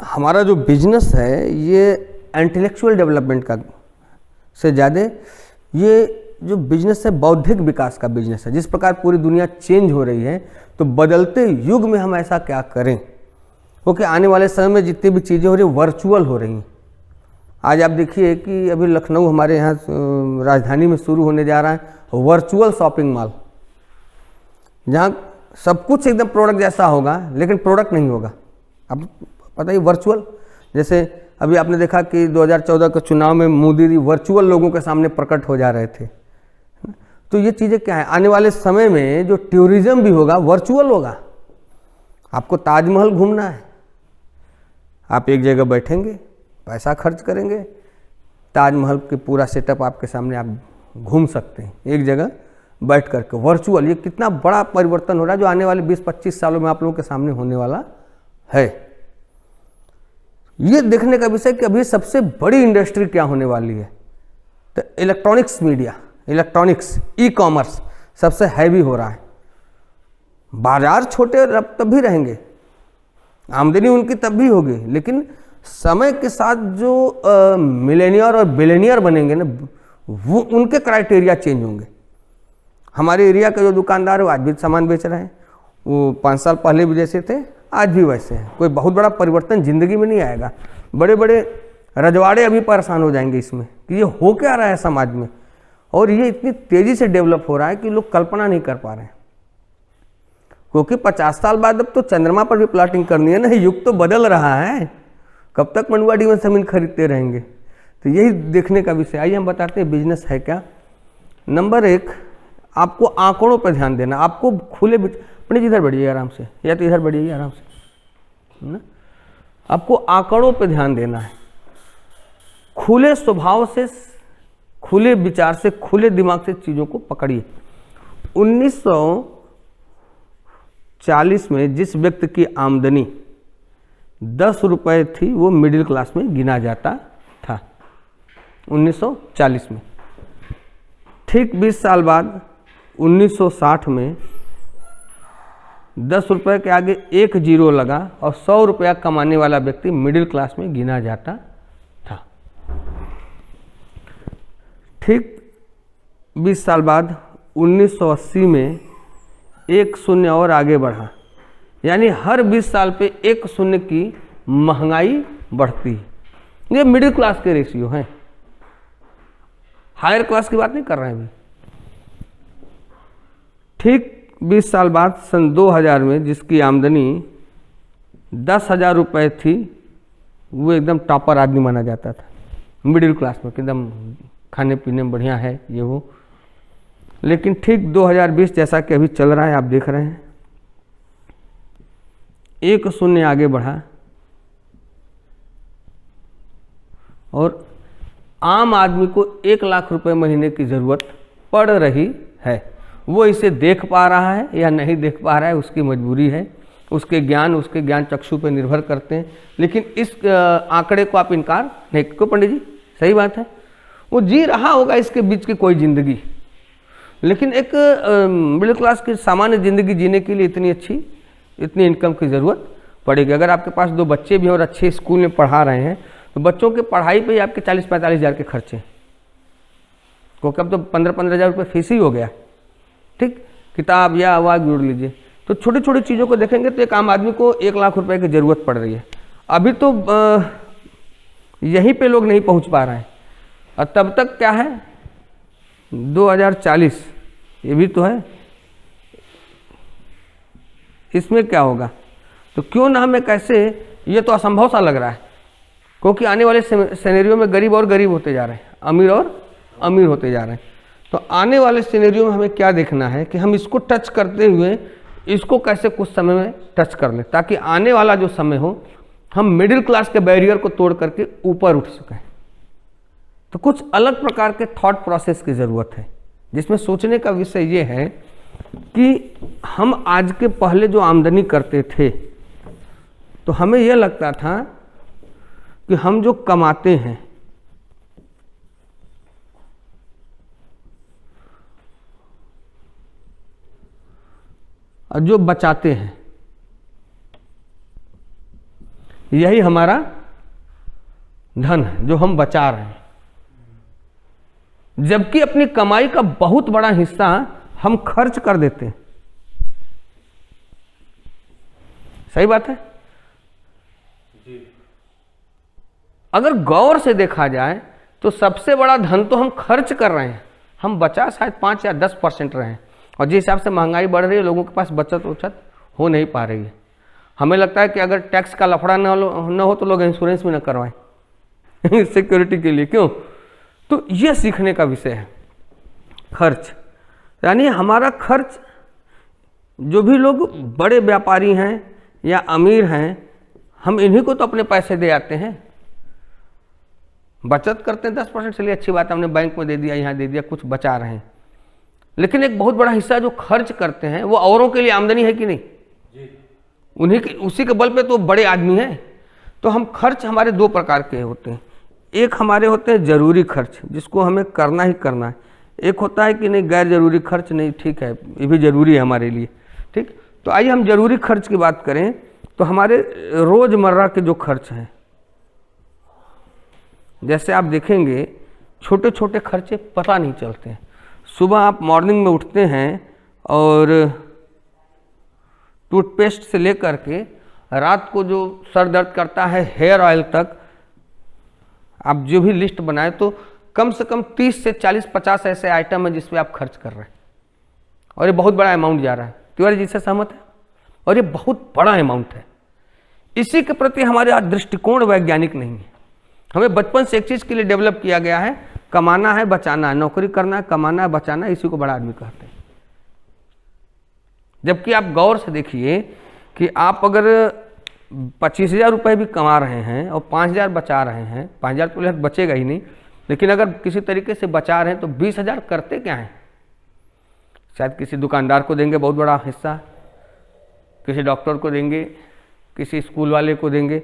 हमारा जो बिजनेस है ये इंटेलेक्चुअल डेवलपमेंट का से ज़्यादा ये जो बिजनेस है बौद्धिक विकास का बिजनेस है। जिस प्रकार पूरी दुनिया चेंज हो रही है तो बदलते युग में हम ऐसा क्या करें, क्योंकि आने वाले समय में जितनी भी चीज़ें हो रही वर्चुअल हो रही हैं। आज आप देखिए कि अभी लखनऊ हमारे यहाँ राजधानी में शुरू होने जा रहा है वर्चुअल शॉपिंग मॉल, जहाँ सब कुछ एकदम प्रोडक्ट जैसा होगा लेकिन प्रोडक्ट नहीं होगा। अब पता ही वर्चुअल, जैसे अभी आपने देखा कि 2014 के चुनाव में मोदी जी वर्चुअल लोगों के सामने प्रकट हो जा रहे थे। तो ये चीज़ें क्या है, आने वाले समय में जो टूरिज्म भी होगा वर्चुअल होगा। आपको ताजमहल घूमना है, आप एक जगह बैठेंगे, पैसा खर्च करेंगे, ताजमहल के पूरा सेटअप आपके सामने आप घूम सकते हैं एक जगह बैठ करके वर्चुअल। ये कितना बड़ा परिवर्तन हो रहा है जो आने वाले 20-25 सालों में आप लोगों के सामने होने वाला है। ये देखने का विषय कि अभी सबसे बड़ी इंडस्ट्री क्या होने वाली है, तो electronics media, electronics, e commerce सबसे हैवी हो रहा है। बाजार छोटे तब भी रहेंगे, आमदनी उनकी तब भी होगी, लेकिन समय के साथ जो मिलेनियर और बिलेनियर बनेंगे ना, वो उनके क्राइटेरिया चेंज होंगे। हमारे एरिया के जो दुकानदार है वो आज भी सामान बेच रहे हैं, वो 5 साल पहले भी जैसे थे आज भी वैसे हैं। कोई बहुत बड़ा परिवर्तन जिंदगी में नहीं आएगा। बड़े बड़े रजवाड़े अभी परेशान हो जाएंगे इसमें कि ये हो क्या रहा है समाज में, और ये इतनी तेज़ी से डेवलप हो रहा है कि लोग कल्पना नहीं कर पा रहे हैं। क्योंकि 50 साल बाद अब तो चंद्रमा पर भी प्लॉटिंग करनी है ना, युग तो बदल रहा है। कब तक मंडुआडी में जमीन खरीदते रहेंगे, तो यही देखने का विषय। आइए हम बताते हैं बिजनेस है क्या। नंबर 1, आपको आंकड़ों पर ध्यान देना। आपको खुले, अपने इधर बढ़िए आराम से, या तो इधर बढ़िए आराम से ना। आपको आंकड़ों पर ध्यान देना है। खुले स्वभाव से, खुले विचार से, खुले दिमाग से चीज़ों को पकड़िए। 1940 में जिस व्यक्ति की आमदनी 10 रुपये थी वो मिडिल क्लास में गिना जाता था 1940 में। ठीक 20 साल बाद 1960 में 10 रुपये के आगे एक जीरो लगा और 100 रुपया कमाने वाला व्यक्ति मिडिल क्लास में गिना जाता था। ठीक 20 साल बाद 1980 में एक शून्य और आगे बढ़ा, यानी हर 20 साल पे एक शून्य की महंगाई बढ़ती है। ये मिडिल क्लास के रेशियो हैं, हायर क्लास की बात नहीं कर रहे हैं अभी। ठीक 20 साल बाद सन 2000 में जिसकी आमदनी 10,000 रुपये थी वो एकदम टॉपर आदमी माना जाता था मिडिल क्लास में, एकदम खाने पीने में बढ़िया है ये वो। लेकिन ठीक 2020 जैसा कि अभी चल रहा है, आप देख रहे हैं, एक शून्य आगे बढ़ा और आम आदमी को 1 लाख रुपए महीने की ज़रूरत पड़ रही है। वो इसे देख पा रहा है या नहीं देख पा रहा है, उसकी मजबूरी है, उसके ज्ञान चक्षु पे निर्भर करते हैं। लेकिन इस आंकड़े को आप इनकार नहीं, क्यों पंडित जी, सही बात है। वो जी रहा होगा इसके बीच की कोई ज़िंदगी, लेकिन एक मिडिल क्लास की सामान्य ज़िंदगी जीने के लिए इतनी इनकम की ज़रूरत पड़ेगी। अगर आपके पास 2 बच्चे भी और अच्छे स्कूल में पढ़ा रहे हैं तो बच्चों के पढ़ाई पे ही आपके 40-45 हज़ार के खर्चे, क्योंकि अब तो 15-15 हज़ार रुपये फीस ही हो गया। ठीक, किताब या आवाज़ जोड़ लीजिए। तो छोटी छोटी चीज़ों को देखेंगे तो एक आम आदमी को 1 लाख रुपए की ज़रूरत पड़ रही है। अभी तो यहीं पे लोग नहीं पहुंच पा रहे हैं, और तब तक क्या है 2040 ये भी तो है, इसमें क्या होगा। तो क्यों ना हमें कैसे, ये तो असंभव सा लग रहा है, क्योंकि आने वाले सिनेरियो में गरीब और गरीब होते जा रहे हैं, अमीर और अमीर होते जा रहे हैं। तो आने वाले सिनेरियो में हमें क्या देखना है कि हम इसको टच करते हुए इसको कैसे कुछ समय में टच कर लें, ताकि आने वाला जो समय हो हम मिडिल क्लास के बैरियर को तोड़ करके ऊपर उठ सकें। तो कुछ अलग प्रकार के थॉट प्रोसेस की ज़रूरत है, जिसमें सोचने का विषय ये है कि हम आज के पहले जो आमदनी करते थे तो हमें यह लगता था कि हम जो कमाते हैं और जो बचाते हैं यही हमारा धन है जो हम बचा रहे हैं, जबकि अपनी कमाई का बहुत बड़ा हिस्सा हम खर्च कर देते हैं। सही बात है। अगर गौर से देखा जाए तो सबसे बड़ा धन तो हम खर्च कर रहे हैं, हम बचा शायद 5 या 10% रहे हैं। और जिस हिसाब से महंगाई बढ़ रही है, लोगों के पास बचत उचत हो नहीं पा रही है। हमें लगता है कि अगर टैक्स का लफड़ा न हो तो लोग इंश्योरेंस भी न करवाएं सिक्योरिटी के लिए। क्यों? तो यह सीखने का विषय है खर्च। यानी हमारा खर्च, जो भी लोग बड़े व्यापारी हैं या अमीर हैं, हम इन्हीं को तो अपने पैसे दे आते हैं। बचत करते हैं 10%, चलिए अच्छी बात है, हमने बैंक में दे दिया, यहाँ दे दिया, कुछ बचा रहे हैं। लेकिन एक बहुत बड़ा हिस्सा जो खर्च करते हैं वो औरों के लिए आमदनी है कि नहीं? उन्हीं के, उसी के बल पे तो बड़े आदमी हैं। तो हम खर्च हमारे 2 प्रकार के होते हैं। एक हमारे होते हैं जरूरी खर्च, जिसको हमें करना ही करना है। एक होता है कि नहीं, गैर जरूरी खर्च नहीं, ठीक है ये भी जरूरी है हमारे लिए, ठीक। तो आइए हम जरूरी खर्च की बात करें। तो हमारे रोजमर्रा के जो खर्च हैं, जैसे आप देखेंगे छोटे छोटे खर्चे पता नहीं चलते हैं। सुबह आप मॉर्निंग में उठते हैं और टूथपेस्ट से लेकर के रात को जो सर दर्द करता है हेयर ऑयल तक, आप जो भी लिस्ट बनाए तो कम से कम 30 से 40-50 ऐसे आइटम हैं जिस पे आप खर्च कर रहे हैं, और ये बहुत बड़ा अमाउंट जा रहा है। तिवारी जी से सहमत है? और ये बहुत बड़ा अमाउंट है। इसी के प्रति हमारा दृष्टिकोण वैज्ञानिक नहीं है। हमें बचपन से एक चीज़ के लिए डेवलप किया गया है, कमाना है बचाना है, नौकरी करना है, कमाना है बचाना है, इसी को बड़ा आदमी कहते हैं। जबकि आप गौर से देखिए कि आप अगर 25,000 रुपये भी कमा रहे हैं और 5,000 बचा रहे हैं, 5,000 तो बचेगा ही नहीं, लेकिन अगर किसी तरीके से बचा रहे हैं तो 20,000 करते क्या हैं? शायद किसी दुकानदार को देंगे बहुत बड़ा हिस्सा, किसी डॉक्टर को देंगे, किसी स्कूल वाले को देंगे।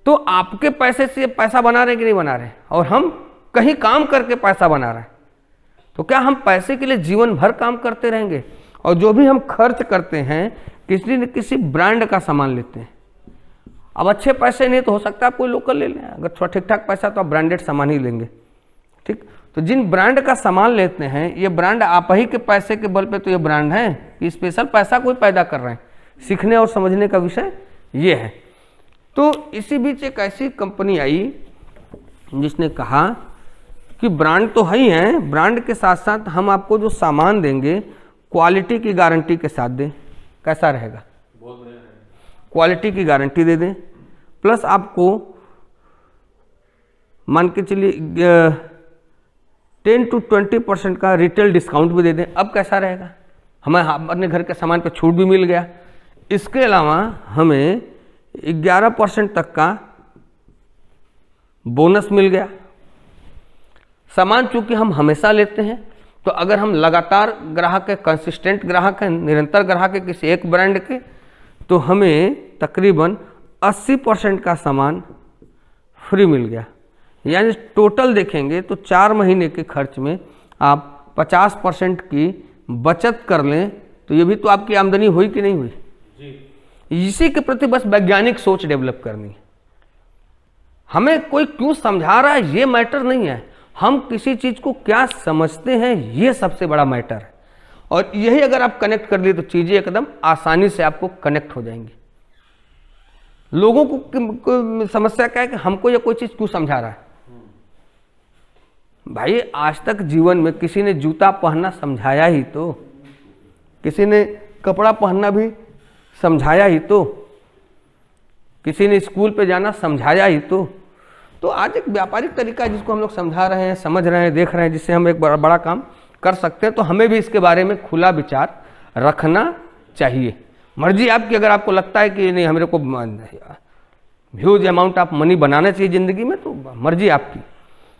तो आपके पैसे से पैसा बना रहे कि नहीं बना रहे? और हम कहीं काम करके पैसा बना रहे हैं। तो क्या हम पैसे के लिए जीवन भर काम करते रहेंगे? और जो भी हम खर्च करते हैं किसी न किसी ब्रांड का सामान लेते हैं। अब अच्छे पैसे नहीं तो हो सकता है आप कोई लोकल ले लें, अगर थोड़ा ठीक ठाक पैसा तो आप ब्रांडेड सामान ही लेंगे, ठीक। तो जिन ब्रांड का सामान लेते हैं, ये ब्रांड आप ही के पैसे के बल पे तो ये ब्रांड है कि स्पेशल पैसा कोई पैदा कर रहे हैं। सीखने और समझने का विषय ये है। तो इसी बीच एक ऐसी कंपनी आई जिसने कहा कि ब्रांड तो है ही है, ब्रांड के साथ साथ हम आपको जो सामान देंगे क्वालिटी की गारंटी के साथ दें। कैसा रहेगा? बहुत बढ़िया है। क्वालिटी की गारंटी दे दें, प्लस आपको मान के चलिए 10 to 20% का रिटेल डिस्काउंट भी दे दें। अब कैसा रहेगा? हमें अपने घर के सामान पे छूट भी मिल गया, इसके अलावा हमें 11% तक का बोनस मिल गया। सामान चूंकि हम हमेशा लेते हैं, तो अगर हम लगातार ग्राहक है, कंसिस्टेंट ग्राहक है, निरंतर ग्राहक है किसी एक ब्रांड के, तो हमें तकरीबन 80% का सामान फ्री मिल गया। यानी टोटल देखेंगे तो 4 महीने के खर्च में आप 50% की बचत कर लें, तो ये भी तो आपकी आमदनी हुई कि नहीं हुई जी। इसी के प्रति बस वैज्ञानिक सोच डेवलप करनी है। हमें कोई क्यों समझा रहा है ये मैटर नहीं है, हम किसी चीज को क्या समझते हैं ये सबसे बड़ा मैटर है। और यही अगर आप कनेक्ट कर लिए तो चीजें एकदम आसानी से आपको कनेक्ट हो जाएंगी। लोगों को समस्या क्या है कि हमको ये कोई चीज क्यों समझा रहा है। भाई आज तक जीवन में किसी ने जूता पहनना समझाया ही तो, किसी ने कपड़ा पहनना भी समझाया ही तो, किसी ने स्कूल पे जाना समझाया ही तो आज एक व्यापारिक तरीका है जिसको हम लोग समझा रहे हैं, समझ रहे हैं, देख रहे हैं, जिससे हम एक बड़ा काम कर सकते हैं। तो हमें भी इसके बारे में खुला विचार रखना चाहिए। मर्जी आपकी, अगर आपको लगता है कि नहीं हमें को ह्यूज अमाउंट ऑफ मनी बनाना चाहिए ज़िंदगी में, तो मर्जी आपकी,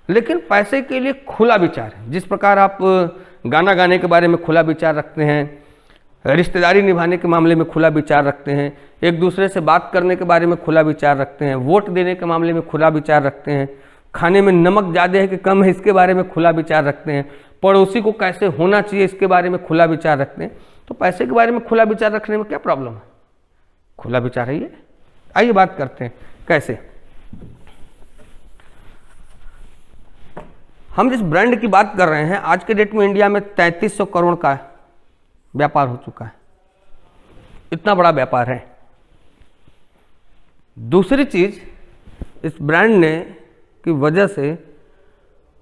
लेकिन पैसे के लिए खुला विचार है। जिस प्रकार आप गाना गाने के बारे में खुला विचार रखते हैं, रिश्तेदारी निभाने के मामले में खुला विचार रखते हैं, एक दूसरे से बात करने के बारे में खुला विचार रखते हैं, वोट देने के मामले में खुला विचार रखते हैं, खाने में नमक ज़्यादा है कि कम है इसके बारे में खुला विचार रखते हैं, पड़ोसी को कैसे होना चाहिए इसके बारे में खुला विचार रखते हैं। तो पैसे के बारे में खुला विचार रखने में क्या प्रॉब्लम है? खुला विचार है ये। आइए बात करते हैं कैसे? हम जिस ब्रांड की बात कर रहे हैं, आज के डेट में इंडिया में 3300 करोड़ का व्यापार हो चुका है। इतना बड़ा व्यापार है। दूसरी चीज, इस ब्रांड ने की वजह से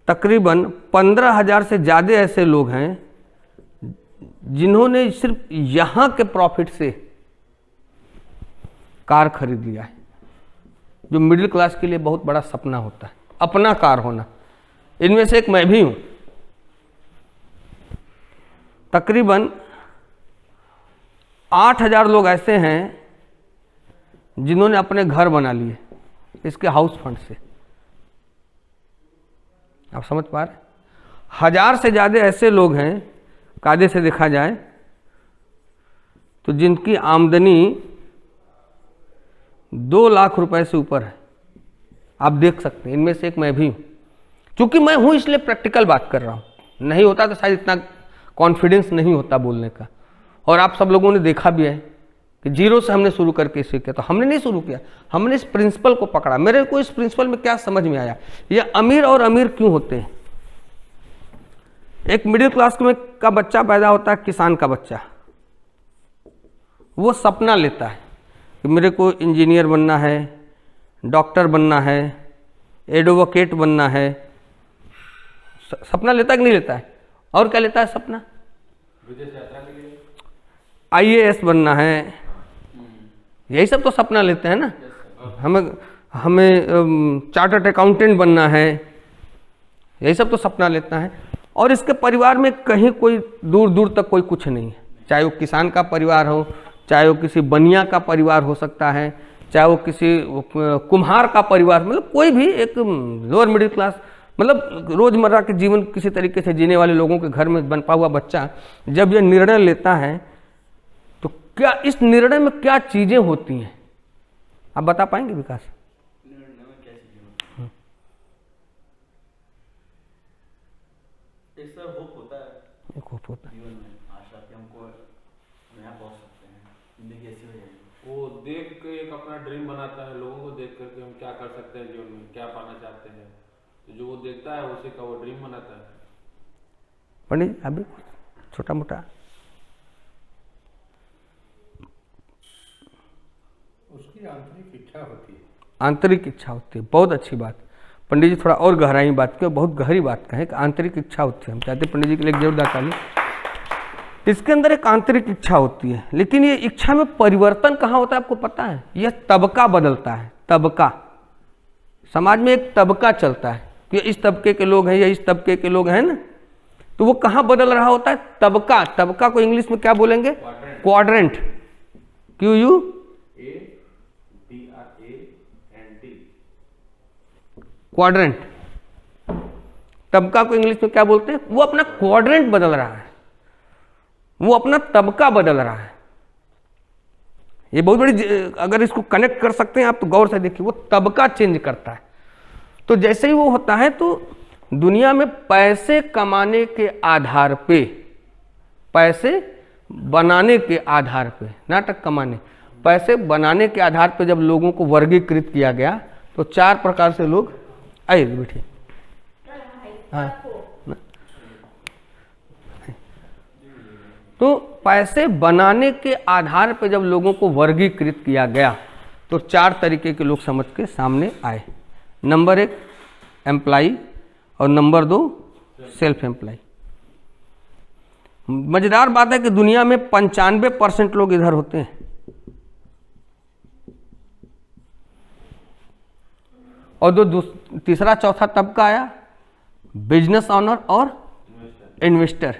तकरीबन 15,000 से ज़्यादा ऐसे लोग हैं जिन्होंने सिर्फ यहाँ के प्रॉफिट से कार खरीद लिया है, जो मिडिल क्लास के लिए बहुत बड़ा सपना होता है, अपना कार होना। इनमें से एक मैं भी हूँ। तकरीबन 8,000 लोग ऐसे हैं जिन्होंने अपने घर बना लिए इसके हाउस फंड से। आप समझ पा रहे? 1,000 से ज़्यादा ऐसे लोग हैं, कायदे से देखा जाए तो, जिनकी आमदनी 2 लाख रुपए से ऊपर है। आप देख सकते हैं, इनमें से एक मैं भी हूँ। क्योंकि मैं हूँ इसलिए प्रैक्टिकल बात कर रहा हूँ, नहीं होता तो शायद इतना कॉन्फिडेंस नहीं होता बोलने का। और आप सब लोगों ने देखा भी है कि जीरो से हमने शुरू करके इसे किया। तो हमने नहीं शुरू किया, हमने इस प्रिंसिपल को पकड़ा। मेरे को इस प्रिंसिपल में क्या समझ में आया, ये अमीर और अमीर क्यों होते हैं। एक मिडिल क्लास का बच्चा पैदा होता है, किसान का बच्चा, वो सपना लेता है कि मेरे को इंजीनियर बनना है, डॉक्टर बनना है, एडवोकेट बनना है। सपना लेता है कि नहीं लेता है? और क्या लेता है सपना? विदेश यात्रा के लिए IAS बनना है, यही सब तो सपना लेते हैं ना। हमें चार्टर्ड अकाउंटेंट बनना है, यही सब तो सपना लेता है। और इसके परिवार में कहीं कोई दूर दूर तक कोई कुछ नहीं है, चाहे वो किसान का परिवार हो, चाहे वो किसी बनिया का परिवार हो सकता है, चाहे वो किसी कुम्हार का परिवार, मतलब कोई भी एक लोअर मिडिल क्लास, मतलब रोजमर्रा के जीवन किसी तरीके से जीने वाले लोगों के घर में बनपा हुआ बच्चा जब यह निर्णय लेता है तो क्या इस निर्णय में क्या चीजें होती हैं, आप बता पाएंगे विकास? निर्णय में क्या चीजें होती हैं? एक सर होप होता है, एक होप होता है जीवन में, आशा कि हमको नया पहुंच सकते हैं, जिंदगी ऐसी हो जाएगी। वो देख के एक अपना ड्रीम बनाता है, लोगों को देख करके हम क्या कर सकते हैं जीवन में, क्या पाना चाहते हैं, तो जो वो देखता है उसी का वो ड्रीम बनाता है। पंडित जी अभी छोटा मोटा उसकी आंतरिक इच्छा होती है। आंतरिक इच्छा होती है, बहुत अच्छी बात। पंडित जी थोड़ा और गहराई बात की, बहुत गहरी बात कहें कि आंतरिक इच्छा होती है। हम चाहते हैं पंडित जी के लिए एक जोरदार ताली। इसके अंदर एक आंतरिक इच्छा होती है, लेकिन ये इच्छा में परिवर्तन कहाँ होता है आपको पता है? यह तबका बदलता है। तबका, समाज में एक तबका चलता है कि इस तबके के लोग हैं या इस तबके के लोग हैं ना, तो वो कहाँ बदल रहा होता है? तबका। तबका को इंग्लिश में क्या बोलेंगे? क्वाड्रेंट। क्वाड्रेंट। तबका को इंग्लिश में क्या बोलते हैं? वो अपना क्वाड्रेंट बदल रहा है, वो अपना तबका बदल रहा है। ये बहुत बड़ी, अगर इसको कनेक्ट कर सकते हैं आप तो गौर से देखिए, वो तबका चेंज करता है। तो जैसे ही वो होता है तो दुनिया में पैसे कमाने के आधार पे, पैसे बनाने के आधार पे, नाटक कमाने, पैसे बनाने के आधार पे जब लोगों को वर्गीकृत किया गया तो 4 प्रकार से लोग आइए बैठिए। हाँ, तो पैसे बनाने के आधार पे जब लोगों को वर्गीकृत किया गया तो 4 तरीके के लोग समझ के सामने आए। नंबर 1 एम्प्लॉय और नंबर 2 सेल्फ एम्प्लॉय। मजेदार बात है कि दुनिया में 95% लोग इधर होते हैं, और जो तीसरा चौथा तबका आया बिजनेस ऑनर और इन्वेस्टर।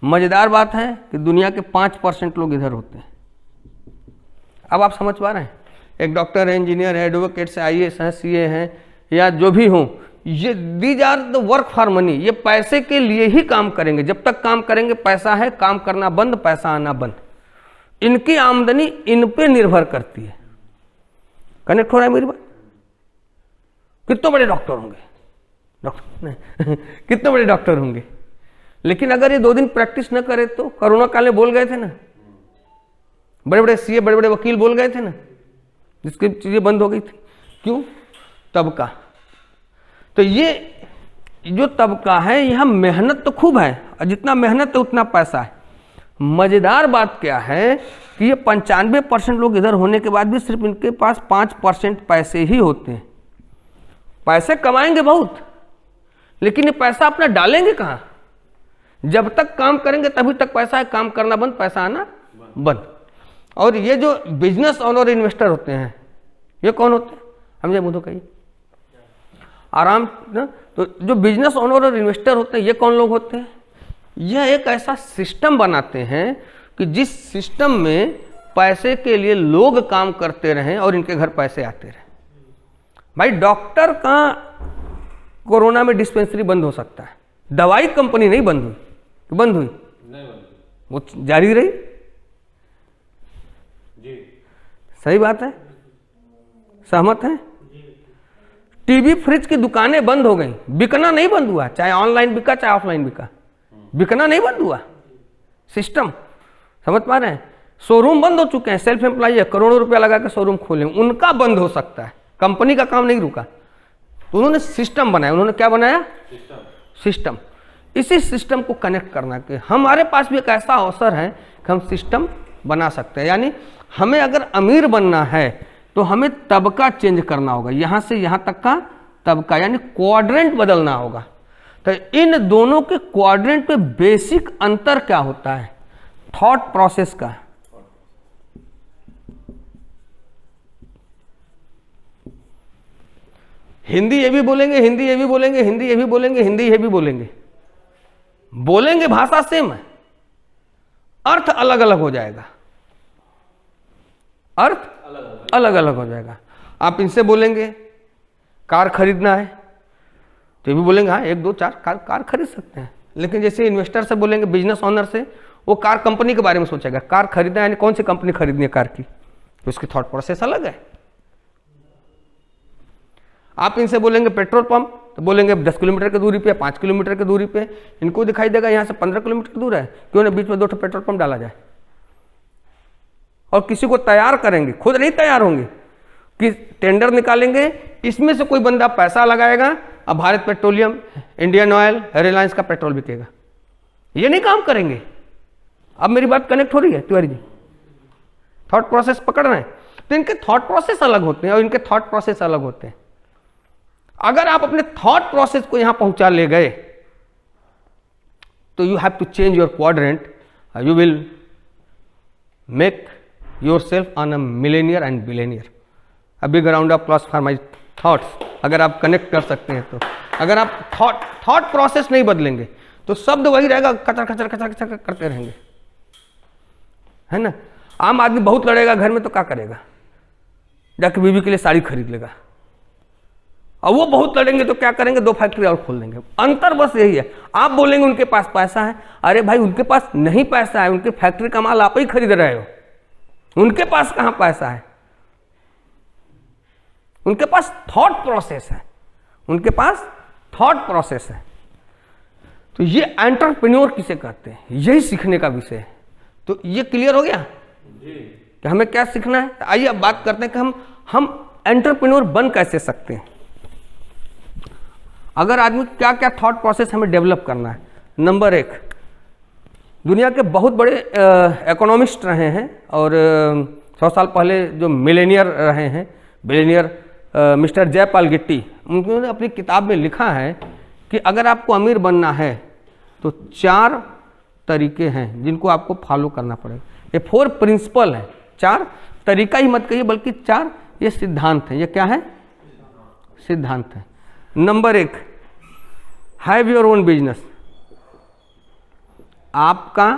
मजेदार बात है कि दुनिया के 5% लोग इधर होते हैं। अब आप समझ पा रहे हैं? एक डॉक्टर है, इंजीनियर है, एडवोकेट्स है, IAS हैं, CA हैं, या जो भी हों, ये these are the work for money. ये पैसे के लिए ही काम करेंगे, जब तक काम करेंगे पैसा है, काम करना बंद, पैसा आना बंद। इनकी आमदनी इन पे निर्भर करती है। कनेक्ट हो रहा है मेरी बात? कितने बड़े डॉक्टर होंगे, डॉक्टर नहीं कितने बड़े डॉक्टर होंगे, लेकिन अगर ये 2 दिन प्रैक्टिस न करे तो, कोरोना काल में बोल गए थे ना, बड़े बड़े CA, बड़े बड़े वकील बोल गए थे ना, जिसकी चीजें बंद हो गई थी। क्यों? तबका। तो ये जो तबका है यह मेहनत तो खूब है, और जितना मेहनत है उतना पैसा है। मज़ेदार बात क्या है कि ये 95% लोग इधर होने के बाद भी सिर्फ इनके पास 5% पैसे ही होते हैं। पैसे कमाएंगे बहुत, लेकिन ये पैसा अपना डालेंगे कहाँ? जब तक काम करेंगे तभी तक पैसा है, काम करना बंद, पैसा आना बंद। और ये जो बिजनेस ओनर इन्वेस्टर होते हैं, ये कौन होते हैं? हम जब मुझे कहिए आराम ना। तो जो बिजनेस ओनर और इन्वेस्टर होते हैं, ये कौन लोग होते हैं? यह एक ऐसा सिस्टम बनाते हैं कि जिस सिस्टम में पैसे के लिए लोग काम करते रहें और इनके घर पैसे आते रहें। भाई डॉक्टर का कोरोना में डिस्पेंसरी बंद हो सकता है, दवाई कंपनी नहीं बंद हुई। बंद हुई? नहीं बंद, वो जारी रही। जी सही बात है, सहमत है? टीवी फ्रिज की दुकानें बंद हो गई, बिकना नहीं बंद हुआ, चाहे ऑनलाइन बिका चाहे ऑफलाइन बिका, बिकना नहीं बंद हुआ। सिस्टम समझ पा रहे हैं? शोरूम बंद हो चुके हैं, सेल्फ एम्प्लॉय है, करोड़ों रुपया लगा के शोरूम खोले, उनका बंद हो सकता है, कंपनी का काम नहीं रुका। तो उन्होंने सिस्टम बनाया। उन्होंने क्या बनाया? सिस्टम। इसी सिस्टम को कनेक्ट करना कि हमारे पास भी एक ऐसा अवसर है कि हम सिस्टम बना सकते हैं। यानी हमें अगर अमीर बनना है तो हमें तबका चेंज करना होगा, यहाँ से यहाँ तक का तबका, यानी क्वाड्रेंट बदलना होगा। तो इन दोनों के क्वाड्रेंट पे बेसिक अंतर क्या होता है? थॉट प्रोसेस का। हिंदी ये भी बोलेंगे, हिंदी ये भी बोलेंगे, हिंदी ये भी बोलेंगे, हिंदी ये भी बोलेंगे, बोलेंगे भाषा सेम है, अर्थ अलग अलग हो जाएगा, अर्थ अलग अलग हो जाएगा। आप इनसे बोलेंगे कार खरीदना है तो ये भी बोलेंगे हाँ 1 2 4 कार खरीद सकते हैं। लेकिन जैसे इन्वेस्टर से बोलेंगे, बिजनेस ओनर से, वो कार कंपनी के बारे में सोचेगा, कार खरीदना है यानी कौन सी कंपनी खरीदनी है कार की, तो उसकी थॉट प्रोसेस अलग है। आप इनसे बोलेंगे पेट्रोल पंप तो बोलेंगे 10 किलोमीटर की दूरी पे, 5 किलोमीटर की दूरी पे। इनको दिखाई देगा यहाँ से 15 किलोमीटर की दूर है, क्यों ना बीच में 2 पेट्रोल पंप डाला जाए। और किसी को तैयार करेंगे, खुद नहीं तैयार होंगे, कि टेंडर निकालेंगे, इसमें से कोई बंदा पैसा लगाएगा, अब Bharat petroleum, Indian oil, Reliance का पेट्रोल बिकेगा। ये नहीं काम करेंगे। अब मेरी बात कनेक्ट हो रही है तिवारी जी? थॉट प्रोसेस पकड़ रहे हैं? तो इनके थॉट प्रोसेस अलग होते हैं और इनके थॉट प्रोसेस अलग होते हैं। अगर आप अपने थॉट प्रोसेस को यहां पहुंचा ले गए तो you have to change your quadrant, you will make yourself on a millionaire and billionaire. A big round of applause for my thoughts. अगर आप कनेक्ट कर सकते हैं तो। अगर आप थॉट प्रोसेस नहीं बदलेंगे तो शब्द वही रहेगा, कचर कचर कचर कचर करते रहेंगे, है ना। आम आदमी बहुत लड़ेगा घर में तो क्या करेगा? जाके बीवी के लिए साड़ी खरीद लेगा। और वो बहुत लड़ेंगे तो क्या करेंगे? 2 फैक्ट्री और खोल देंगे। अंतर बस यही है। आप बोलेंगे उनके पास पैसा है, अरे भाई उनके पास नहीं पैसा है, उनके फैक्ट्री का माल आप ही खरीद रहे हो, उनके पास कहां पैसा है? उनके पास थॉट प्रोसेस है, उनके पास थॉट प्रोसेस है। तो ये एंटरप्रेन्योर किसे कहते हैं, यही सीखने का विषय है। तो ये क्लियर हो गया कि हमें क्या सीखना है। आइए अब बात करते हैं कि हम एंटरप्रेन्योर बन कैसे सकते हैं। अगर आदमी क्या क्या थॉट प्रोसेस हमें डेवलप करना है। नंबर 1, दुनिया के बहुत बड़े इकोनॉमिस्ट रहे हैं और 100 साल पहले जो मिलेनियर रहे हैं, बिलियनियर, मिस्टर जयपाल गिट्टी, उन्होंने अपनी किताब में लिखा है कि अगर आपको अमीर बनना है तो 4 तरीके हैं जिनको आपको फॉलो करना पड़ेगा। ये 4 प्रिंसिपल हैं, 4 तरीका ही मत कहिए बल्कि 4 ये सिद्धांत हैं। ये क्या है? सिद्धांत है। Number 1, have your own business. आपका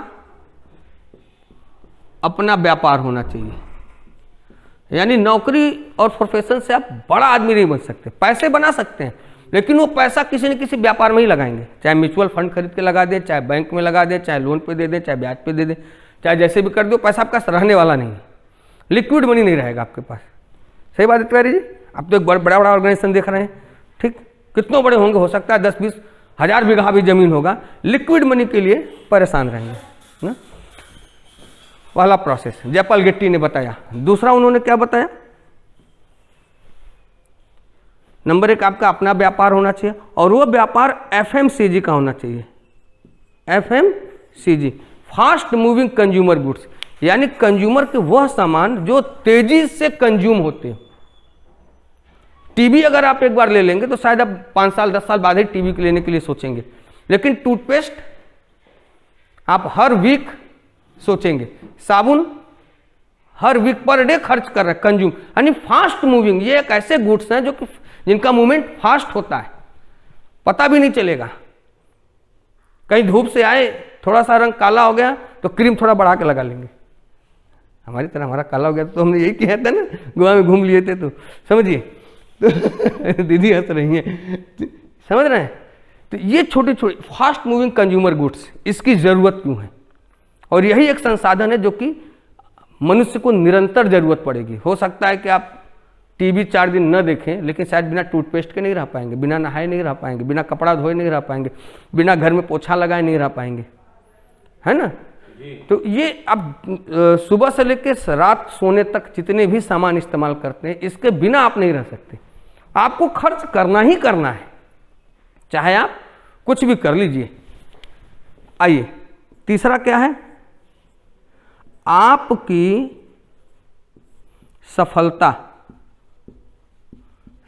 अपना व्यापार होना चाहिए। यानी नौकरी और प्रोफेशन से आप बड़ा आदमी नहीं बन सकते। पैसे बना सकते हैं लेकिन वो पैसा किसी न किसी व्यापार में ही लगाएंगे, चाहे म्यूचुअल फंड खरीद के लगा दे, चाहे बैंक में लगा दे, चाहे लोन पे दे दे, चाहे ब्याज पे दे दे, चाहे जैसे भी कर दो, पैसा आपका रहने वाला नहीं है, लिक्विड मनी नहीं रहेगा आपके पास। सही बात है तिवारी जी? आप तो एक बड़ा बड़ा ऑर्गेनाइजेशन देख रहे हैं, ठीक, कितनों बड़े होंगे, हो सकता है 10-20 हज़ार बीघा भी जमीन होगा, लिक्विड मनी के लिए परेशान रहेंगे ना। पहला प्रोसेस जयपाल गिट्टी ने बताया। दूसरा उन्होंने क्या बताया? नंबर 1 आपका अपना व्यापार होना चाहिए, और वो व्यापार FMCG का होना चाहिए। FMCG, fast moving consumer goods, यानी कंज्यूमर के वह सामान जो तेजी से कंज्यूम होते हैं। टीवी अगर आप एक बार ले लेंगे तो शायद आप 5 साल 10 साल बाद ही टीवी लेने के लिए सोचेंगे, लेकिन टूथपेस्ट आप हर वीक सोचेंगे, साबुन हर वीक पर डे खर्च कर रहे हैं, कंज्यूम। यानी फास्ट मूविंग, ये एक ऐसे गुड्स हैं जो कि जिनका मूवमेंट फास्ट होता है, पता भी नहीं चलेगा। कहीं धूप से आए, थोड़ा सा रंग काला हो गया तो क्रीम थोड़ा बढ़ा के लगा लेंगे। हमारी तरह हमारा काला हो गया तो हमने यही किया था ना, गोवा में घूम लिए थे तो समझिए। तो दीदी हंस रही हैं, समझ रहे हैं। तो ये छोटे छोटे फास्ट मूविंग कंज्यूमर गुड्स, इसकी ज़रूरत क्यों है? और यही एक संसाधन है जो कि मनुष्य को निरंतर ज़रूरत पड़ेगी। हो सकता है कि आप टीवी 4 दिन न देखें, लेकिन शायद बिना टूथपेस्ट के नहीं रह पाएंगे, बिना नहाए नहीं रह पाएंगे, बिना कपड़ा धोए नहीं रह पाएंगे, बिना घर में पोछा लगाए नहीं रह पाएंगे, है ना। तो ये अब सुबह से लेकर रात सोने तक जितने भी सामान इस्तेमाल करते हैं, इसके बिना आप नहीं रह सकते। आपको खर्च करना ही करना है, चाहे आप कुछ भी कर लीजिए। आइए, तीसरा क्या है? आपकी सफलता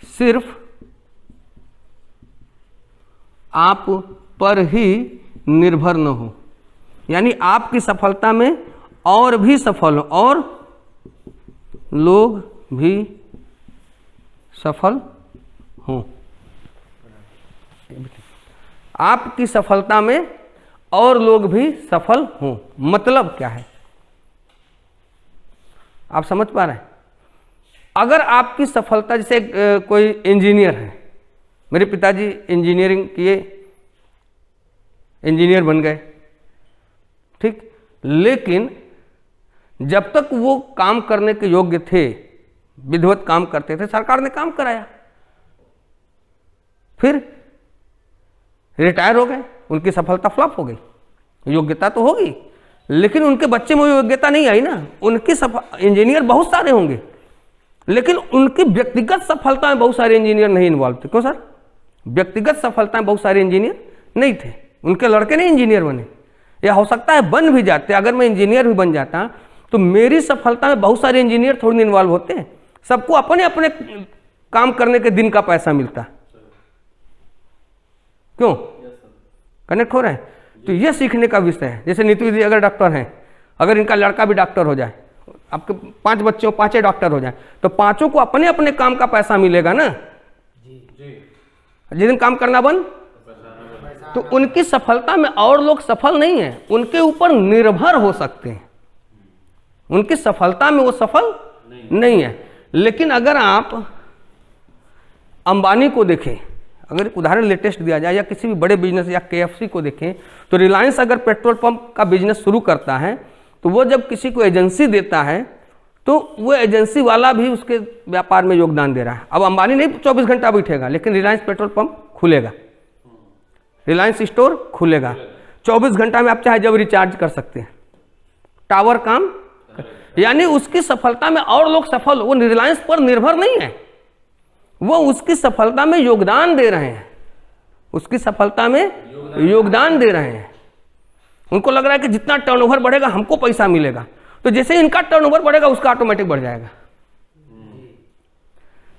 सिर्फ आप पर ही निर्भर न हो, यानी आपकी सफलता में और भी सफल हो और लोग भी सफल हों। आपकी सफलता में और लोग भी सफल हों, मतलब क्या है? आप समझ पा रहे हैं? अगर आपकी सफलता, जैसे कोई इंजीनियर है, मेरे पिताजी इंजीनियरिंग किए, इंजीनियर बन गए, ठीक, लेकिन जब तक वो काम करने के योग्य थे, विधिवत काम करते थे, सरकार ने काम कराया, फिर रिटायर हो गए, उनकी सफलता फ्लॉप हो गई। योग्यता तो होगी, लेकिन उनके बच्चे में योग्यता नहीं आई ना। उनकी इंजीनियर बहुत सारे होंगे, लेकिन उनकी व्यक्तिगत सफलता में बहुत सारे इंजीनियर नहीं इन्वॉल्व थे। क्यों सर? व्यक्तिगत सफलता में बहुत सारे इंजीनियर नहीं थे, उनके लड़के नहीं इंजीनियर बने, या हो सकता है बन भी जाते। अगर मैं इंजीनियर भी बन जाता तो मेरी सफलता में बहुत सारे इंजीनियर थोड़ी इन्वॉल्व होते हैं। सबको अपने अपने काम करने के दिन का पैसा मिलता। क्यों? कनेक्ट हो रहे हैं? तो ये सीखने का विषय है। जैसे नीतू दीदी अगर डॉक्टर हैं, अगर इनका लड़का भी डॉक्टर हो जाए, आपके 5 बच्चे हो, 5 डॉक्टर हो जाए, तो 5 को अपने अपने काम का पैसा मिलेगा ना। जिस दिन काम करना बंद, तो उनकी सफलता में और लोग सफल नहीं है, उनके ऊपर निर्भर हो सकते हैं। उनकी सफलता में वो सफल नहीं है। लेकिन अगर आप अंबानी को देखें, अगर एक उदाहरण लेटेस्ट दिया जाए, या किसी भी बड़े बिजनेस या KFC को देखें, तो रिलायंस अगर पेट्रोल पंप का बिजनेस शुरू करता है, तो वो जब किसी को एजेंसी देता है, तो वो एजेंसी वाला भी उसके व्यापार में योगदान दे रहा है। अब अंबानी नहीं 24 घंटा बैठेगा, लेकिन रिलायंस पेट्रोल पंप खुलेगा, रिलायंस स्टोर खुलेगा, 24 घंटा में आप चाहे जब रिचार्ज कर सकते हैं, टावर काम, यानी उसकी सफलता में और लोग सफल, वो रिलायंस पर निर्भर नहीं है, वो उसकी सफलता में योगदान दे रहे हैं, उसकी सफलता में योगदान दे रहे हैं। उनको लग रहा है कि जितना टर्नओवर बढ़ेगा हमको पैसा मिलेगा, तो जैसे इनका टर्नओवर बढ़ेगा उसका ऑटोमेटिक बढ़ जाएगा।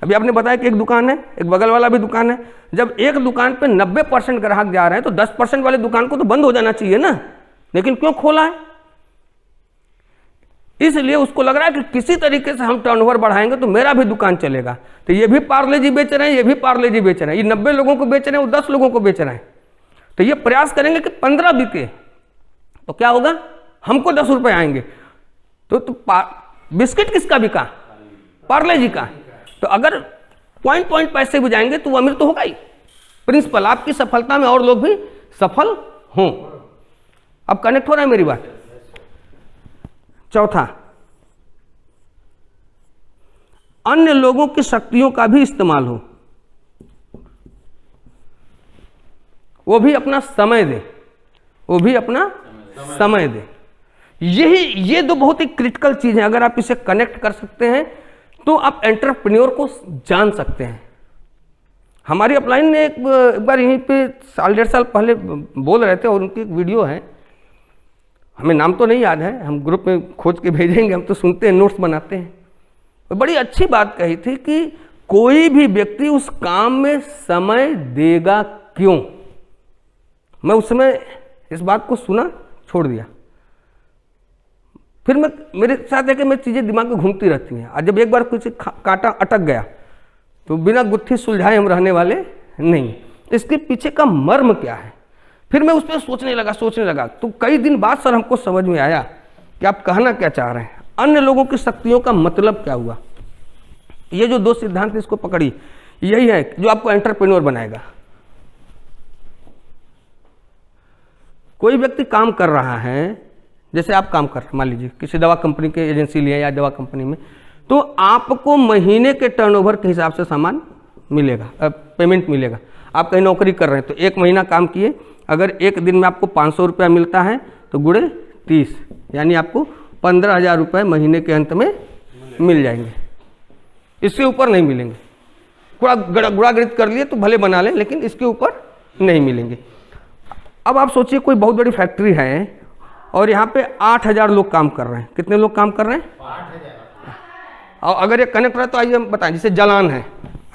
अभी आपने बताया कि एक दुकान है, एक बगल वाला भी दुकान है, जब एक दुकान पे 90% ग्राहक जा रहे हैं तो 10% वाले दुकान को तो बंद हो जाना चाहिए ना, लेकिन क्यों खोला है? इसलिए उसको लग रहा है कि किसी तरीके से हम टर्नओवर बढ़ाएंगे तो मेरा भी दुकान चलेगा। तो ये भी पार्ले जी बेच रहे हैं, ये भी पार्ले जी बेच रहे हैं, ये 90 लोगों को बेच रहे हैं, वो 10 लोगों को बेच रहे हैं, तो ये प्रयास करेंगे कि 15 बिके, तो क्या होगा? हमको 10 रुपए आएंगे। तो बिस्किट किसका बिका? पार्ले जी का। तो अगर पॉइंट पैसे भी जाएंगे तो वो अमीर तो होगा ही। प्रिंसिपल, आपकी सफलता में और लोग भी सफल हों। अब कनेक्ट हो रहा है मेरी बात? चौथा, अन्य लोगों की शक्तियों का भी इस्तेमाल हो, वो भी अपना समय दे, वो भी अपना समय दे। ये दो बहुत ही क्रिटिकल चीज है। अगर आप इसे कनेक्ट कर सकते हैं तो आप एंटरप्रेन्योर को जान सकते हैं। हमारी अपलाइन ने एक बार यहीं पे साल 1.5 साल पहले बोल रहे थे, और उनकी एक वीडियो है, हमें नाम तो नहीं याद है, हम ग्रुप में खोज के भेजेंगे, हम तो सुनते हैं, नोट्स बनाते हैं। और बड़ी अच्छी बात कही थी कि कोई भी व्यक्ति उस काम में समय देगा क्यों। मैं उस समय इस बात को सुना, छोड़ दिया। फिर मेरे साथ है कि मैं चीज़ें दिमाग में घूमती रहती हैं, और जब एक बार कुछ कांटा अटक गया तो बिना गुत्थी सुलझाए हम रहने वाले नहीं। इसके पीछे का मर्म क्या है, फिर मैं उस पर सोचने लगा। तो कई दिन बाद सर हमको समझ में आया कि आप कहना क्या चाह रहे हैं, अन्य लोगों की शक्तियों का मतलब क्या हुआ। ये जो 2 सिद्धांत इसको पकड़ी, यही है जो आपको एंटरप्रेन्योर बनाएगा। कोई व्यक्ति काम कर रहा है, जैसे आप काम कर रहे हैं, मान लीजिए किसी दवा कंपनी के एजेंसी लिए या दवा कंपनी में, तो आपको महीने के टर्नओवर के हिसाब से सामान मिलेगा, पेमेंट मिलेगा। आप कहीं नौकरी कर रहे हैं तो 1 महीना काम किए, अगर एक दिन में आपको 500 रुपया मिलता है तो गुणे 30, यानी आपको 15,000 रुपये महीने के अंत में मिल जाएंगे। इसके ऊपर नहीं मिलेंगे। गुणागणित कर लिए तो भले बना लें, लेकिन इसके ऊपर नहीं मिलेंगे। अब आप सोचिए कोई बहुत बड़ी फैक्ट्री है और यहाँ पे 8,000 लोग काम कर रहे हैं। कितने लोग काम कर रहे हैं? 8,000। और अगर ये कनेक्ट रहा तो आइए हम बताएं, जैसे जलान है,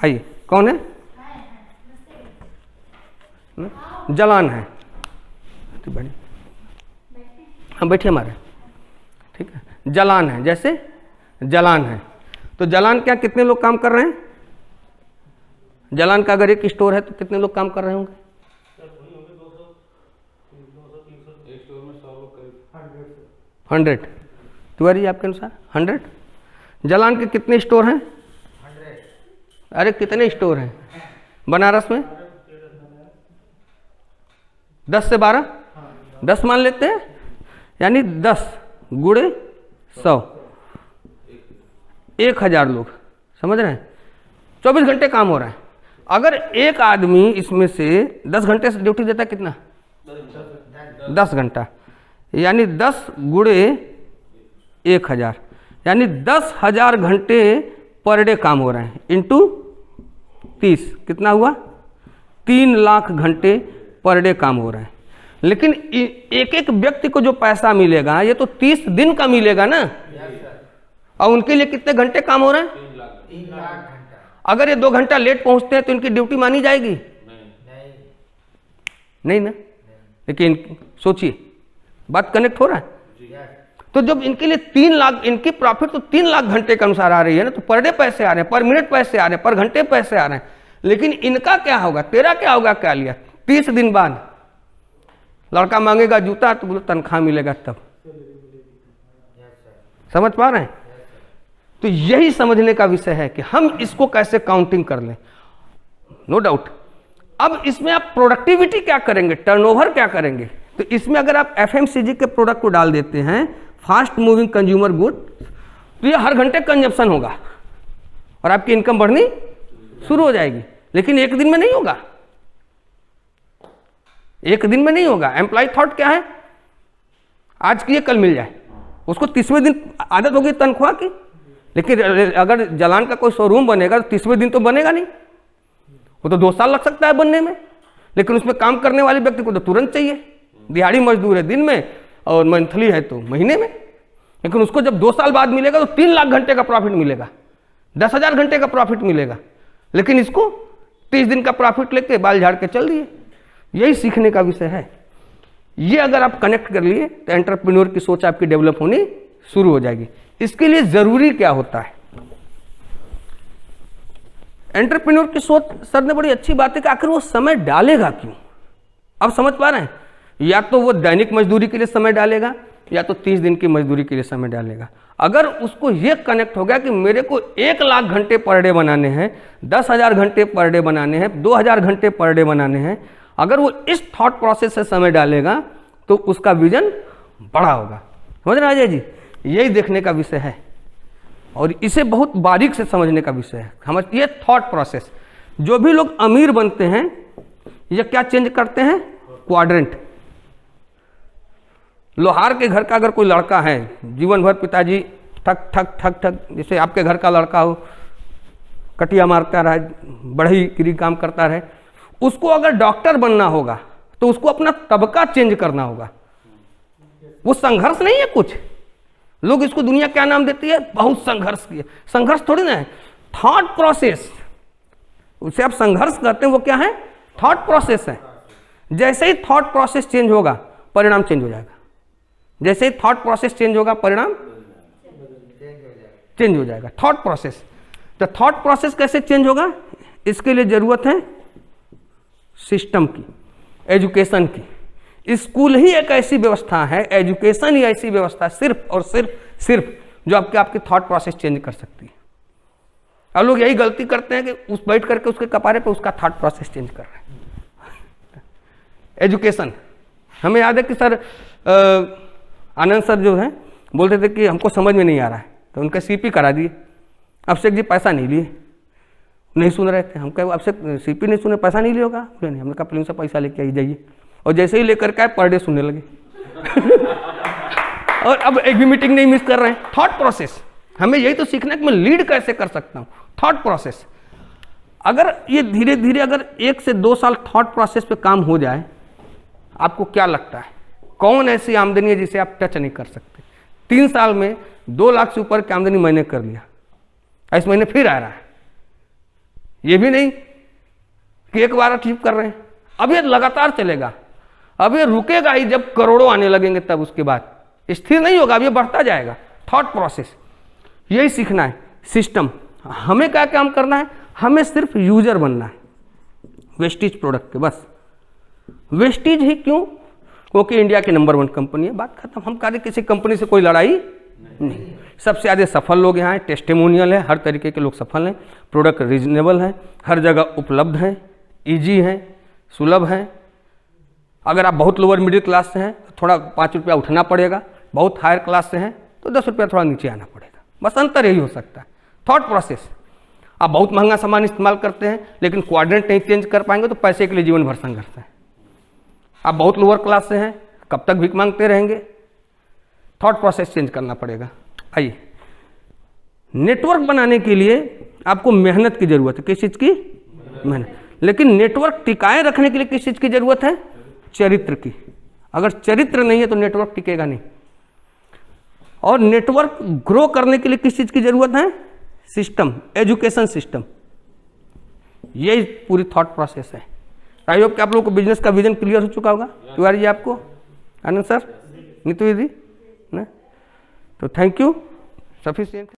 आइए कौन है? जलान है, हम बैठिए हमारे, ठीक है। जलान है, जैसे जलान है, तो जलान क्या कितने लोग काम कर रहे हैं? जलान का अगर एक स्टोर है तो कितने लोग काम कर रहे होंगे? एक स्टोर में 100 लोग करीब 100। तिवारी आपके अनुसार 100? जलान के कितने स्टोर हैं? 100। अरे कितने स्टोर हैं बनारस में? 10 से 12? 10 मान लेते हैं, यानी 10 गुणे 100, 1000 लोग, समझ रहे हैं? 24 घंटे काम हो रहा है। अगर एक आदमी इसमें से 10 घंटे से ड्यूटी देता है, कितना? 10 घंटा, यानी 10 गुणे 1000, यानी 10,000 घंटे पर डे काम हो रहे हैं, इंटू 30 कितना हुआ? 3 लाख घंटे पर डे काम हो रहा है। लेकिन एक एक व्यक्ति को जो पैसा मिलेगा ये तो 30 दिन का मिलेगा ना, और उनके लिए कितने घंटे काम हो रहे हैं? 3 लाख घंटा। अगर ये 2 घंटा लेट पहुंचते हैं तो इनकी ड्यूटी मानी जाएगी? नहीं ना। लेकिन सोचिए, बात कनेक्ट हो रहा है? तो जब इनके लिए 3 लाख, इनकी प्रॉफिट तो 3 लाख घंटे के अनुसार आ रही है ना, तो पर डे पैसे आ रहे हैं, पर मिनट पैसे आ रहे हैं, पर घंटे पैसे आ रहे हैं। लेकिन इनका क्या होगा, तेरा क्या होगा, क्या लिया? 30 दिन बाद लड़का मांगेगा जूता तो बोलो तनख्वाह मिलेगा तब। समझ पा रहे हैं? तो यही समझने का विषय है कि हम इसको कैसे काउंटिंग कर लें। No doubt. अब इसमें आप प्रोडक्टिविटी क्या करेंगे, टर्नओवर क्या करेंगे? तो इसमें अगर आप एफएमसीजी के प्रोडक्ट को डाल देते हैं, फास्ट मूविंग कंज्यूमर गुड, तो ये हर घंटे कंजप्शन होगा और आपकी इनकम बढ़नी शुरू हो जाएगी। लेकिन एक दिन में नहीं होगा, एक दिन में नहीं होगा। एम्प्लॉय थॉट क्या है, आज की ये कल मिल जाए, उसको 30वें दिन आदत होगी तनख्वाह की। लेकिन अगर जलान का कोई शोरूम बनेगा तो 30वें दिन तो बनेगा नहीं, वो तो 2 साल लग सकता है बनने में। लेकिन उसमें काम करने वाले व्यक्ति को तो तुरंत चाहिए। दिहाड़ी मजदूर है दिन में और मंथली है तो महीने में। लेकिन उसको जब 2 साल बाद मिलेगा तो 3 लाख घंटे का प्रॉफिट मिलेगा, 10,000 घंटे का प्रॉफिट मिलेगा। लेकिन इसको 30 दिन का प्रॉफिट लेके बाल झाड़ के चल दिए। यही सीखने का विषय है। ये अगर आप कनेक्ट कर लिए तो एंटरप्रेन्योर की सोच आपकी डेवलप होनी शुरू हो जाएगी। इसके लिए जरूरी क्या होता है? एंटरप्रेन्योर की सोच, सर ने बड़ी अच्छी बात है कि आखिर वो समय डालेगा क्यों। अब समझ पा रहे हैं? या तो वो दैनिक मजदूरी के लिए समय डालेगा या तो 30 दिन की मजदूरी के लिए समय डालेगा। अगर उसको ये कनेक्ट हो गया कि मेरे को 1 लाख घंटे पर डे बनाने हैं, 10,000 घंटे पर डे बनाने हैं, 2,000 घंटे पर डे बनाने हैं, अगर वो इस थॉट प्रोसेस से समय डालेगा तो उसका विजन बड़ा होगा। समझ रहे हैं अजय जी? यही देखने का विषय है और इसे बहुत बारीक से समझने का विषय है। समझ, ये थॉट प्रोसेस। जो भी लोग अमीर बनते हैं ये क्या चेंज करते हैं? क्वाड्रेंट। लोहार के घर का अगर कोई लड़का है, जीवन भर पिताजी ठक ठक ठक ठक, जैसे आपके घर का लड़का हो, कटिया मारता रहा, बढ़ईगिरी काम करता रहे। उसको अगर डॉक्टर बनना होगा तो उसको अपना तबका चेंज करना होगा। वो संघर्ष नहीं है कुछ, लोग इसको दुनिया क्या नाम देती है, बहुत संघर्ष किया। संघर्ष थोड़ी ना है, थॉट प्रोसेस, उसे आप संघर्ष करते हैं, वो क्या है, थॉट प्रोसेस है। जैसे ही थॉट प्रोसेस चेंज होगा परिणाम चेंज हो जाएगा। जैसे ही थॉट प्रोसेस चेंज होगा परिणाम चेंज हो जाएगा। थॉट प्रोसेस, तो थॉट प्रोसेस कैसे चेंज होगा, इसके लिए जरूरत है सिस्टम की, एजुकेशन की। स्कूल ही एक ऐसी व्यवस्था है, एजुकेशन ही ऐसी व्यवस्था सिर्फ और सिर्फ जो आपके थॉट प्रोसेस चेंज कर सकती है। और लोग यही गलती करते हैं कि उस बैठ करके उसके कपारे पे उसका थॉट प्रोसेस चेंज कर रहे हैं। एजुकेशन, हमें याद है कि सर आनंद सर जो है बोलते थे कि हमको समझ में नहीं आ रहा है, तो उनका सीपी करा दिए। अभिषेक जी पैसा नहीं लिए, नहीं सुन रहे थे। हम कहे अभिषेक सीपी नहीं सुने, पैसा नहीं लियोगा, बोले नहीं। हमने कहा प्लीज से पैसा लेके आई जाइए, और जैसे ही लेकर के आए पर डे सुनने लगे। और अब एक भी मीटिंग नहीं मिस कर रहे हैं। थॉट प्रोसेस, हमें यही तो सीखना है कि मैं लीड कैसे कर सकता हूँ। थॉट प्रोसेस, अगर ये धीरे धीरे अगर 1 से 2 साल थॉट प्रोसेस पे काम हो जाए, आपको क्या लगता है कौन ऐसी आमदनी है जिसे आप टच नहीं कर सकते। 3 साल में 2 लाख से ऊपर की आमदनी मैंने कर लिया, इस महीने फिर आ रहा है। ये भी नहीं कि एक बार अचीव कर रहे हैं, अब ये लगातार चलेगा। अब ये रुकेगा ही जब करोड़ों आने लगेंगे, तब उसके बाद स्थिर नहीं होगा, अब ये बढ़ता जाएगा। थॉट प्रोसेस, यही सीखना है। सिस्टम, हमें क्या काम करना है, हमें सिर्फ यूजर बनना है वेस्टीज प्रोडक्ट के, बस। वेस्टीज ही क्यों, क्योंकि इंडिया की नंबर 1 कंपनी है, बात खत्म। हम कह रहे किसी कंपनी से कोई लड़ाई नहीं। सबसे ज़्यादा सफल लोग यहाँ हैं, टेस्टिमोनियल है, हर तरीके के लोग सफल हैं। प्रोडक्ट रीजनेबल है, हर जगह उपलब्ध हैं, ईजी हैं, सुलभ हैं। अगर आप बहुत लोअर मिडिल क्लास से हैं तो थोड़ा 5 रुपया उठना पड़ेगा, बहुत हायर क्लास से हैं तो 10 रुपया थोड़ा नीचे आना पड़ेगा, बस अंतर यही हो सकता है। थॉट प्रोसेस, आप बहुत महंगा सामान इस्तेमाल करते हैं लेकिन क्वाड्रेंट नहीं चेंज कर पाएंगे तो पैसे के लिए जीवन भर संघर्ष है। आप बहुत लोअर क्लास से हैं, कब तक भीख मांगते रहेंगे। थॉट प्रोसेस चेंज करना पड़ेगा। आइए, नेटवर्क बनाने के लिए आपको मेहनत की जरूरत है। किस चीज़ की? मेहनत। लेकिन नेटवर्क टिकाए रखने के लिए किस चीज़ की जरूरत है? चरित्र की। अगर चरित्र नहीं है तो नेटवर्क टिकेगा नहीं। और नेटवर्क ग्रो करने के लिए किस चीज़ की जरूरत है? System, education system. यही पूरी थॉट प्रोसेस है। आई होप कि आप लोगों को बिजनेस का विजन क्लियर हो चुका होगा। तिवारी जी आपको, आनंद सर, नीतू दीदी ना, तो थैंक यू, सफिशिएंट।